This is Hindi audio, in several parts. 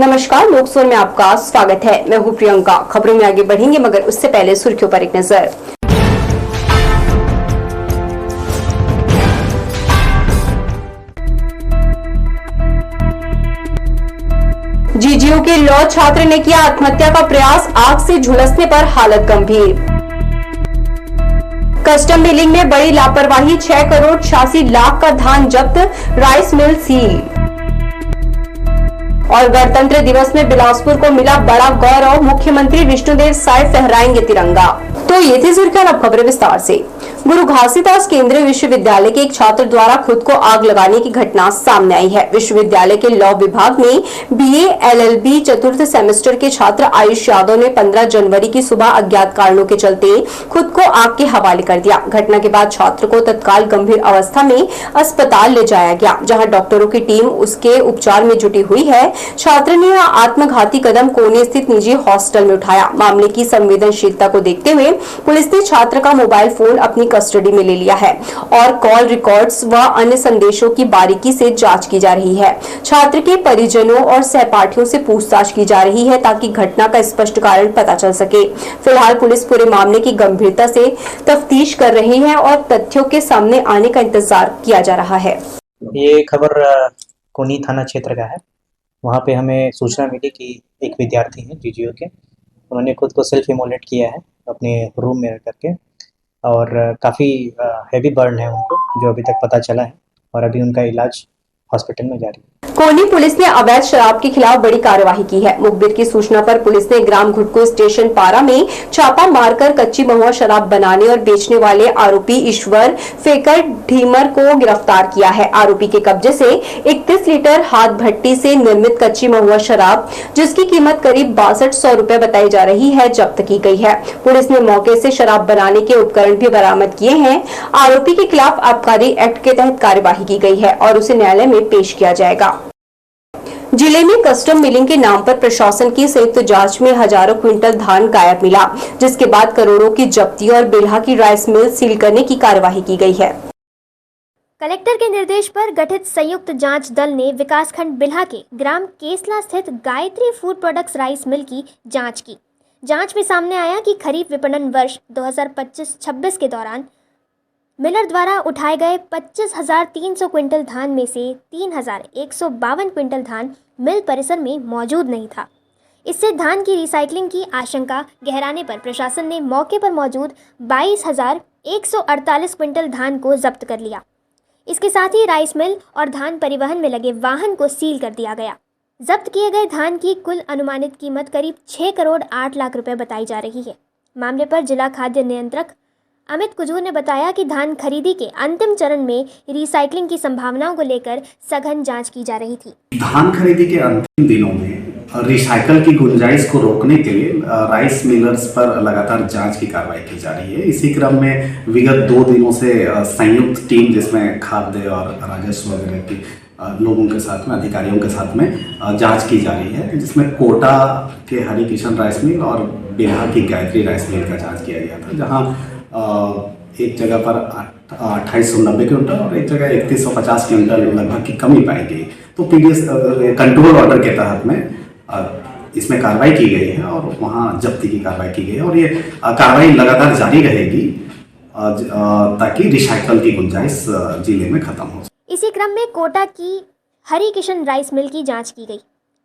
नमस्कार, लोकसभा में आपका स्वागत है। मैं हूं प्रियंका। खबरों में आगे बढ़ेंगे, मगर उससे पहले सुर्खियों पर एक नजर। जीजीओ के लॉ छात्र ने किया आत्महत्या का प्रयास, आग से झुलसने पर हालत गंभीर। कस्टम मिलिंग में बड़ी लापरवाही, 6 करोड़ 86 लाख का धान जब्त, राइस मिल सील। और गणतंत्र दिवस में बिलासपुर को मिला बड़ा गौरव, मुख्यमंत्री विष्णुदेव साय फहराएंगे तिरंगा। तो ये थी सुर्खियां, अब खबरें विस्तार से। गुरु घासीदास केंद्रीय विश्वविद्यालय के एक छात्र द्वारा खुद को आग लगाने की घटना सामने आई है। विश्वविद्यालय के लॉ विभाग में बीए एलएलबी चतुर्थ सेमेस्टर के छात्र आयुष यादव ने 15 जनवरी की सुबह अज्ञात कारणों के चलते खुद को आग के हवाले कर दिया। घटना के बाद छात्र को तत्काल गंभीर अवस्था में अस्पताल ले जाया गया, जहां डॉक्टरों की टीम उसके उपचार में जुटी हुई है। छात्र ने आत्मघाती कदम कोने स्थित निजी हॉस्टल में उठाया। मामले की संवेदनशीलता को देखते हुए पुलिस ने छात्र का मोबाइल फोन अपनी कस्टडी में ले लिया है और कॉल रिकॉर्ड्स व अन्य संदेशों की बारीकी से जांच की जा रही है। छात्र के परिजनों और सहपाठियों से पूछताछ की जा रही है ताकि घटना का स्पष्ट कारण पता चल सके। फिलहाल पुलिस पूरे मामले की गंभीरता से तफ्तीश कर रही है और तथ्यों के सामने आने का इंतजार किया जा रहा है। ये खबर कोनी थाना क्षेत्र का है। वहाँ पे हमें सूचना मिली कि एक विद्यार्थी है जीजीओ के, उन्होंने खुद को सेल्फ इमोलेट किया है अपने रूम में रह करके, और काफ़ी हैवी बर्न है उनको, जो अभी तक पता चला है, और अभी उनका इलाज हॉस्पिटल में जारी है। कोनी पुलिस ने अवैध शराब के खिलाफ बड़ी कार्यवाही की है। मुखबिर की सूचना पर पुलिस ने ग्राम घुटको स्टेशन पारा में छापा मारकर कच्ची महुआ शराब बनाने और बेचने वाले आरोपी ईश्वर फेकर ढीमर को गिरफ्तार किया है। आरोपी के कब्जे से 31 लीटर हाथ भट्टी से निर्मित कच्ची महुआ शराब, जिसकी कीमत करीब 6200 रुपए बताई जा रही है, जब्त की गई है। पुलिस ने मौके से शराब बनाने के उपकरण भी बरामद किए हैं। आरोपी के खिलाफ आबकारी एक्ट के तहत कार्यवाही की गई है और उसे न्यायालय में पेश किया जाएगा। जिले में कस्टम मिलिंग के नाम पर प्रशासन की संयुक्त जांच में हजारों क्विंटल धान गायब मिला, जिसके बाद करोड़ों की जब्ती और बिल्हा की राइस मिल सील करने की कार्यवाही की गई है। कलेक्टर के निर्देश पर गठित संयुक्त जांच दल ने विकासखंड बिल्हा के ग्राम केसला स्थित Gayatri food products rice mill की जांच की। जांच में सामने आया कि खरीफ विपणन वर्ष 2025-26 के दौरान मिलर द्वारा उठाए गए 25,300 क्विंटल धान में से 3,152 क्विंटल धान मिल परिसर में मौजूद नहीं था। इससे धान की रिसाइकलिंग की आशंका गहराने पर प्रशासन ने मौके पर मौजूद 22,148 क्विंटल धान को जब्त कर लिया। इसके साथ ही राइस मिल और धान परिवहन में लगे वाहन को सील कर दिया गया। जब्त किए गए धान की कुल अनुमानित कीमत करीब 6 करोड़ 8 लाख रुपए बताई जा रही है। मामले पर जिला खाद्य नियंत्रक अमित कुजूर ने बताया कि धान खरीदी के अंतिम चरण में रिसाइकलिंग की संभावनाओं को लेकर सघन जांच की जा रही थी। धान खरीदी के अंतिम दिनों में रिसाइकल की गुंजाइश को रोकने के लिए राइस मिलर्स पर लगातार जांच की कार्रवाई की जा रही है। इसी क्रम में विगत 2 दिनों से संयुक्त टीम, जिसमें खाद्य और राजस्व वगैरह की लोगों के साथ में, अधिकारियों के साथ में जांच की जा रही है, जिसमें कोटा के हरि किशन राइस मिल और बिहार की गायत्री राइस मिल का जाँच किया गया था, जहाँ एक जगह पर 2890 क्विंटल और एक जगह 3150 क्विंटल लगभग की कमी पाई गई। तो पीडीएस कंट्रोल ऑर्डर के तहत में इसमें कार्रवाई की गई है और वहाँ जब्ती की कार्रवाई की गई है, और ये कार्रवाई लगातार जारी रहेगी ताकि रिसाइकल की गुंजाइश जिले में खत्म हो। इसी क्रम में कोटा की हरि किशन राइस मिल की जांच की गई।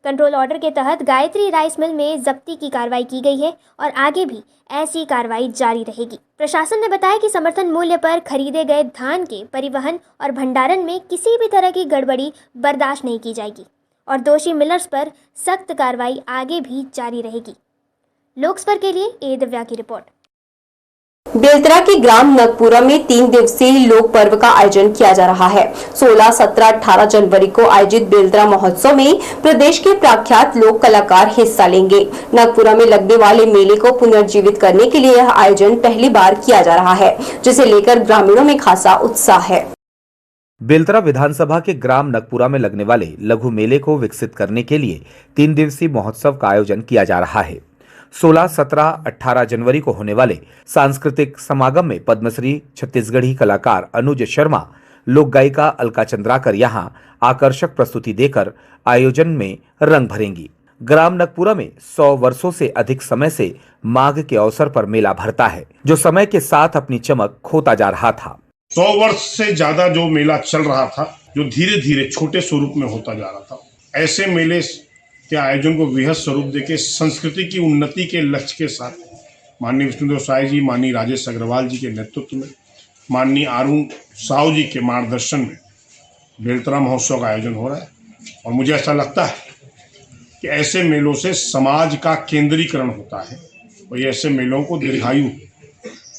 कंट्रोल ऑर्डर के तहत गायत्री राइस मिल में जब्ती की कार्रवाई की गई है और आगे भी ऐसी कार्रवाई जारी रहेगी। प्रशासन ने बताया कि समर्थन मूल्य पर खरीदे गए धान के परिवहन और भंडारण में किसी भी तरह की गड़बड़ी बर्दाश्त नहीं की जाएगी और दोषी मिलर्स पर सख्त कार्रवाई आगे भी जारी रहेगी। लोकसभा के लिए ए दिव्या की रिपोर्ट। बेलतरा के ग्राम नगपुरा में 3 दिवसीय लोक पर्व का आयोजन किया जा रहा है। 16, 17, 18 जनवरी को आयोजित बेलतरा महोत्सव में प्रदेश के प्रख्यात लोक कलाकार हिस्सा लेंगे। नगपुरा में लगने वाले मेले को पुनर्जीवित करने के लिए यह आयोजन पहली बार किया जा रहा है, जिसे लेकर ग्रामीणों में खासा उत्साह है। बेलतरा विधानसभा के ग्राम नगपुरा में लगने वाले लघु मेले को विकसित करने के लिए 3 दिवसीय महोत्सव का आयोजन किया जा रहा है। 16, 17, 18 जनवरी को होने वाले सांस्कृतिक समागम में पद्मश्री छत्तीसगढ़ी कलाकार अनुज शर्मा, लोक गायिका अलका चंद्राकर यहां आकर्षक प्रस्तुति देकर आयोजन में रंग भरेंगी। ग्राम नकपुरा में 100 वर्षों से अधिक समय से माघ के अवसर पर मेला भरता है, जो समय के साथ अपनी चमक खोता जा रहा था। 100 वर्ष से ज्यादा जो मेला चल रहा था, जो धीरे धीरे छोटे स्वरूप में होता जा रहा था, ऐसे मेले के आयोजन को वृहद स्वरूप देके संस्कृति की उन्नति के लक्ष्य के साथ माननीय विष्णुदेव साय जी, माननीय राजेश अग्रवाल जी के नेतृत्व में, माननीय अरुण साहू जी के मार्गदर्शन में बेलतरा महोत्सव का आयोजन हो रहा है। और मुझे ऐसा लगता है कि ऐसे मेलों से समाज का केंद्रीकरण होता है और ऐसे मेलों को दीर्घायु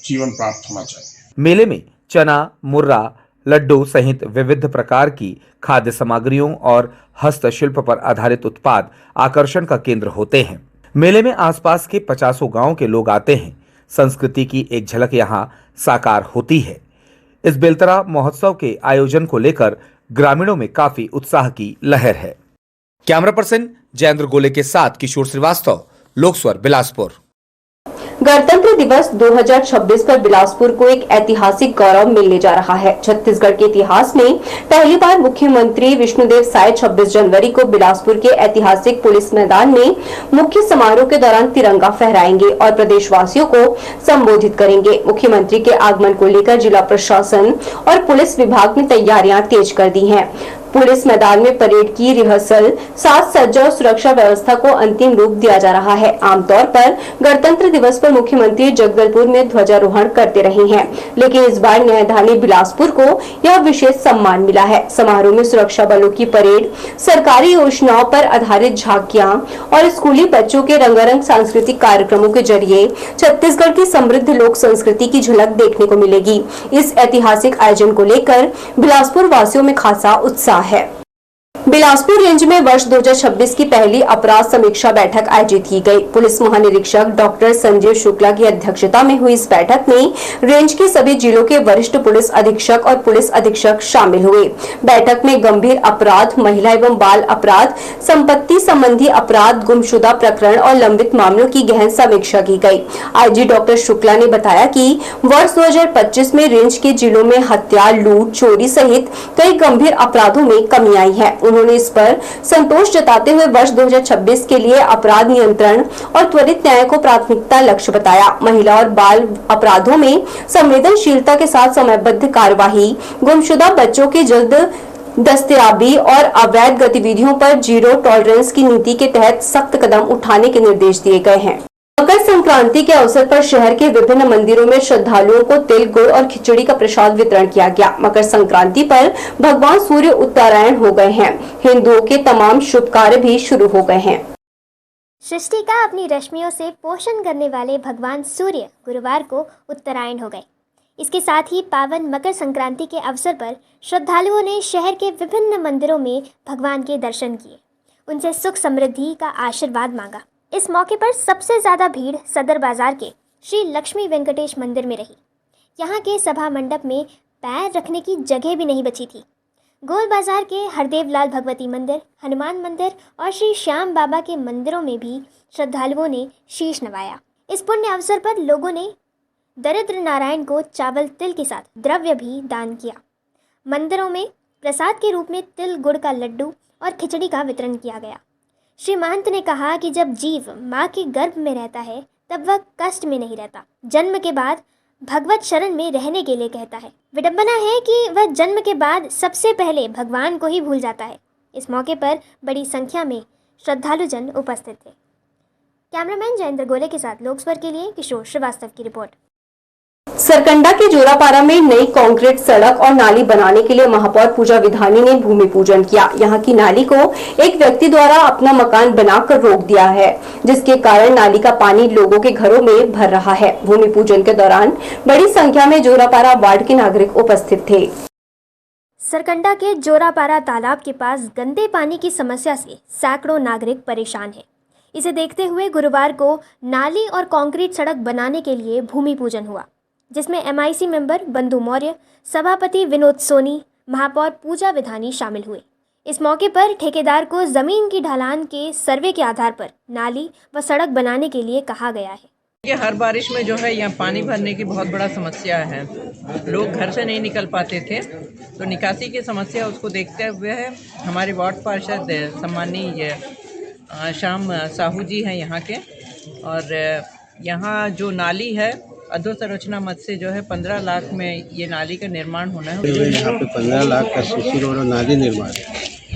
जीवन प्राप्त होना चाहिए। मेले में चना, मुर्रा, लड्डू सहित विविध प्रकार की खाद्य सामग्रियों और हस्तशिल्प पर आधारित उत्पाद आकर्षण का केंद्र होते हैं। मेले में आसपास के 50 गांव के लोग आते हैं। संस्कृति की एक झलक यहां साकार होती है। इस बेलतरा महोत्सव के आयोजन को लेकर ग्रामीणों में काफी उत्साह की लहर है। कैमरा पर्सन जयेंद्र गोले के साथ किशोर श्रीवास्तव, लोकस्वर, बिलासपुर। गणतंत्र दिवस 2026 पर बिलासपुर को एक ऐतिहासिक गौरव मिलने जा रहा है। छत्तीसगढ़ के इतिहास में पहली बार मुख्यमंत्री विष्णुदेव साय 26 जनवरी को बिलासपुर के ऐतिहासिक पुलिस मैदान में मुख्य समारोह के दौरान तिरंगा फहराएंगे और प्रदेशवासियों को संबोधित करेंगे। मुख्यमंत्री के आगमन को लेकर जिला प्रशासन और पुलिस विभाग ने तैयारियां तेज कर दी हैं। पुलिस मैदान में परेड की रिहर्सल, साज सज्जा और सुरक्षा व्यवस्था को अंतिम रूप दिया जा रहा है। आमतौर पर गणतंत्र दिवस पर मुख्यमंत्री जगदलपुर में ध्वजारोहण करते रहे हैं, लेकिन इस बार न्यायधानी बिलासपुर को यह विशेष सम्मान मिला है। समारोह में सुरक्षा बलों की परेड, सरकारी योजनाओं पर आधारित झांकियां और स्कूली बच्चों के रंगारंग सांस्कृतिक कार्यक्रमों के जरिए छत्तीसगढ़ की समृद्ध लोक संस्कृति की झलक देखने को मिलेगी। इस ऐतिहासिक आयोजन को लेकर बिलासपुर वासियों में खासा उत्साह है। बिलासपुर रेंज में वर्ष 2026 की पहली अपराध समीक्षा बैठक आयोजित की गई। पुलिस महानिरीक्षक डॉक्टर संजीव शुक्ला की अध्यक्षता में हुई इस बैठक में रेंज के सभी जिलों के वरिष्ठ पुलिस अधीक्षक और पुलिस अधीक्षक शामिल हुए। बैठक में गंभीर अपराध, महिला एवं बाल अपराध, संपत्ति संबंधी अपराध, गुमशुदा प्रकरण और लंबित मामलों की गहन समीक्षा की गई। आईजी डॉक्टर शुक्ला ने बताया कि वर्ष 2025 में रेंज के जिलों में हत्या, लूट, चोरी सहित कई गंभीर अपराधों में कमी आई है। उन्होंने इस पर संतोष जताते हुए वर्ष 2026 के लिए अपराध नियंत्रण और त्वरित न्याय को प्राथमिकता लक्ष्य बताया। महिला और बाल अपराधों में संवेदनशीलता के साथ समयबद्ध कार्यवाही, गुमशुदा बच्चों की जल्द दस्तयाबी और अवैध गतिविधियों पर जीरो टॉलरेंस की नीति के तहत सख्त कदम उठाने के निर्देश दिए गए हैं। मकर संक्रांति के अवसर पर शहर के विभिन्न मंदिरों में श्रद्धालुओं को तिल, गुड़ और खिचड़ी का प्रसाद वितरण किया गया। मकर संक्रांति पर भगवान सूर्य उत्तरायण हो गए हैं। हिंदुओं के तमाम शुभ कार्य भी शुरू हो गए हैं। सृष्टि का अपनी रश्मियों से पोषण करने वाले भगवान सूर्य गुरुवार को उत्तरायण हो गए। इसके साथ ही पावन मकर संक्रांति के अवसर पर श्रद्धालुओं ने शहर के विभिन्न मंदिरों में भगवान के दर्शन किए, उनसे सुख समृद्धि का आशीर्वाद मांगा। इस मौके पर सबसे ज़्यादा भीड़ सदर बाजार के श्री लक्ष्मी वेंकटेश मंदिर में रही। यहाँ के सभा मंडप में पैर रखने की जगह भी नहीं बची थी। गोल बाजार के हरदेव लाल भगवती मंदिर, हनुमान मंदिर और श्री श्याम बाबा के मंदिरों में भी श्रद्धालुओं ने शीश नवाया। इस पुण्य अवसर पर लोगों ने दरिद्र नारायण को चावल तिल के साथ द्रव्य भी दान किया। मंदिरों में प्रसाद के रूप में तिल गुड़ का लड्डू और खिचड़ी का वितरण किया गया। श्री महंत ने कहा कि जब जीव माँ के गर्भ में रहता है तब वह कष्ट में नहीं रहता, जन्म के बाद भगवत शरण में रहने के लिए कहता है। विडंबना है कि वह जन्म के बाद सबसे पहले भगवान को ही भूल जाता है। इस मौके पर बड़ी संख्या में श्रद्धालुजन उपस्थित थे। कैमरामैन जयेंद्र गोले के साथ लोकस्वर के लिए किशोर श्रीवास्तव की रिपोर्ट। सरकंडा के जोरापारा में नई कंक्रीट सड़क और नाली बनाने के लिए महापौर पूजा विधानी ने भूमि पूजन किया। यहां की नाली को एक व्यक्ति द्वारा अपना मकान बनाकर रोक दिया है, जिसके कारण नाली का पानी लोगों के घरों में भर रहा है। भूमि पूजन के दौरान बड़ी संख्या में जोरापारा वार्ड के नागरिक उपस्थित थे। सरकंडा के जोरापारा तालाब के पास गंदे पानी की समस्या से सैकड़ों नागरिक परेशान हैं। इसे देखते हुए गुरुवार को नाली और कंक्रीट सड़क बनाने के लिए भूमि पूजन हुआ, जिसमें MIC मेंबर बंधु मौर्य, सभापति विनोद सोनी, महापौर पूजा विधानी शामिल हुए। इस मौके पर ठेकेदार को जमीन की ढलान के सर्वे के आधार पर नाली व सड़क बनाने के लिए कहा गया है। ये हर बारिश में जो है यहाँ पानी भरने की बहुत बड़ा समस्या है। लोग घर से नहीं निकल पाते थे, तो निकासी की समस्या उसको देखते हुए हमारे वार्ड पार्षद सम्मानीय श्याम साहू जी हैं यहाँ के। और यहाँ जो नाली है अधोसंरचना मद से जो है 15 लाख में ये नाली का निर्माण होना है। यहाँ पे 15 लाख का सीसी रोड और नाली निर्माण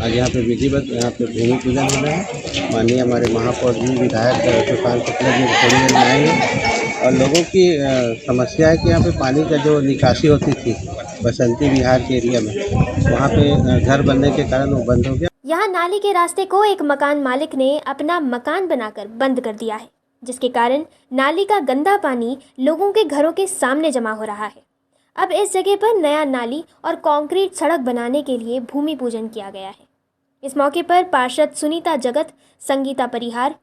आज यहाँ पे विधिवत यहाँ पे भूमि पूजन हो रहा है। माननीय हमारे महापौर जी विधायक तूफान शुक्ला जी थोड़ी देर में आएंगे। और लोगों की समस्या है कि यहाँ पे पानी का जो निकासी होती थी बसंती विहार के एरिया में, वहाँ पे घर बनने के कारण वो बंद हो गया। यहाँ नाली के रास्ते को एक मकान मालिक ने अपना मकान बनाकर बंद कर दिया है, जिसके कारण नाली का गंदा पानी लोगों के घरों के सामने जमा हो रहा है। अब इस जगह पर नया नाली और कंक्रीट सड़क बनाने के लिए भूमि पूजन किया गया है। इस मौके पर पार्षद सुनीता जगत, संगीता परिहार,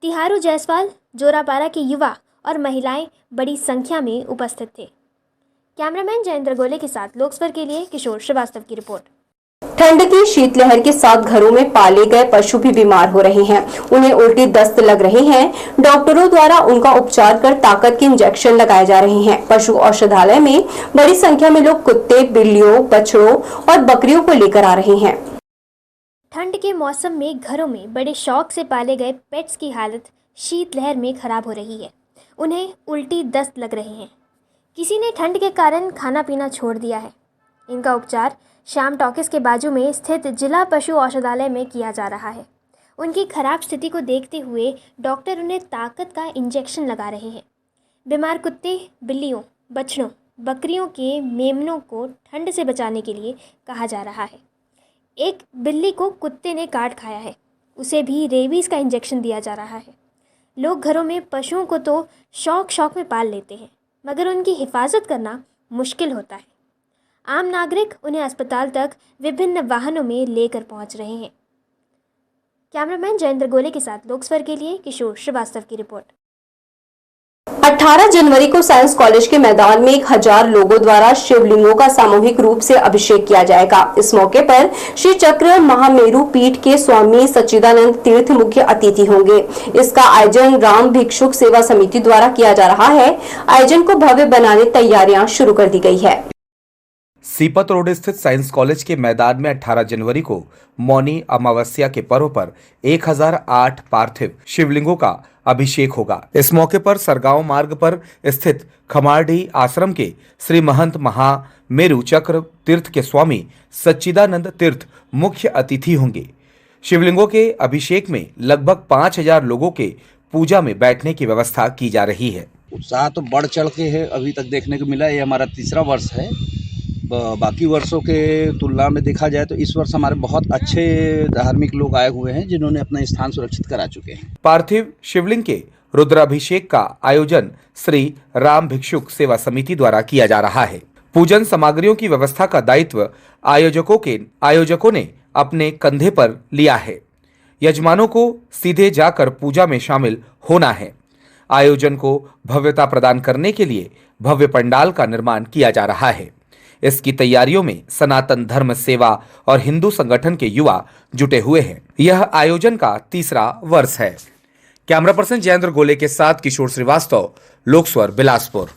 तिहारू जायसवाल, जोरापारा के युवा और महिलाएं बड़ी संख्या में उपस्थित थे। कैमरामैन जयेंद्र गोले के साथ लोकस्वर के लिए किशोर श्रीवास्तव की रिपोर्ट। ठंड की शीतलहर के साथ घरों में पाले गए पशु भी बीमार हो रहे हैं। उन्हें उल्टी दस्त लग रही है। डॉक्टरों द्वारा उनका उपचार कर ताकत के इंजेक्शन लगाए जा रहे हैं। पशु औषधालय में बड़ी संख्या में लोग कुत्ते, बिल्लियों, बछड़ों और बकरियों को लेकर आ रहे हैं। ठंड के मौसम में घरों में बड़े शौक से पाले गए पेट्स की हालत शीतलहर में खराब हो रही है। उन्हें उल्टी दस्त लग रही है। किसी ने ठंड के कारण खाना पीना छोड़ दिया है। इनका उपचार श्याम टॉकीज के बाजू में स्थित जिला पशु औषधालय में किया जा रहा है। उनकी खराब स्थिति को देखते हुए डॉक्टर उन्हें ताकत का इंजेक्शन लगा रहे हैं। बीमार कुत्ते, बिल्लियों, बछड़ों, बकरियों के मेमनों को ठंड से बचाने के लिए कहा जा रहा है। एक बिल्ली को कुत्ते ने काट खाया है, उसे भी रेबीज़ का इंजेक्शन दिया जा रहा है। लोग घरों में पशुओं को तो शौक में पाल लेते हैं, मगर उनकी हिफाजत करना मुश्किल होता है। आम नागरिक उन्हें अस्पताल तक विभिन्न वाहनों में लेकर पहुंच रहे हैं। कैमरामैन जयेंद्र गोले के साथ लोकस्वर के लिए किशोर श्रीवास्तव की रिपोर्ट। 18 जनवरी को साइंस कॉलेज के मैदान में 1000 लोगों द्वारा शिवलिंगों का सामूहिक रूप से अभिषेक किया जाएगा। इस मौके पर श्री चक्र महामेरु पीठ के स्वामी सच्चिदानंद तीर्थ मुख्य अतिथि होंगे। इसका आयोजन राम भिक्षुक सेवा समिति द्वारा किया जा रहा है। आयोजन को भव्य बनाने तैयारियां शुरू कर दी गई है। सीपत रोड स्थित साइंस कॉलेज के मैदान में 18 जनवरी को मौनी अमावस्या के पर्व पर 1008 पार्थिव शिवलिंगों का अभिषेक होगा। इस मौके पर सरगांव मार्ग पर स्थित खमारडी आश्रम के श्री महंत महामेरु चक्र तीर्थ के स्वामी सच्चिदानंद तीर्थ मुख्य अतिथि होंगे। शिवलिंगों के अभिषेक में लगभग 5000 लोगों के पूजा में बैठने की व्यवस्था की जा रही है। उत्साह तो बढ़ चढ़ के है अभी तक देखने को मिला। ये हमारा तीसरा वर्ष है। बाकी वर्षों के तुलना में देखा जाए तो इस वर्ष हमारे बहुत अच्छे धार्मिक लोग आए हुए हैं जिन्होंने अपना स्थान सुरक्षित करा चुके हैं। पार्थिव शिवलिंग के रुद्राभिषेक का आयोजन श्री राम भिक्षुक सेवा समिति द्वारा किया जा रहा है। पूजन सामग्रियों की व्यवस्था का दायित्व आयोजकों ने अपने कंधे पर लिया है। यजमानों को सीधे जाकर पूजा में शामिल होना है। आयोजन को भव्यता प्रदान करने के लिए भव्य पंडाल का निर्माण किया जा रहा है। इसकी तैयारियों में सनातन धर्म सेवा और हिंदू संगठन के युवा जुटे हुए हैं। यह आयोजन का तीसरा वर्ष है। कैमरा पर्सन जयेंद्र गोले के साथ किशोर श्रीवास्तव, लोकस्वर, बिलासपुर।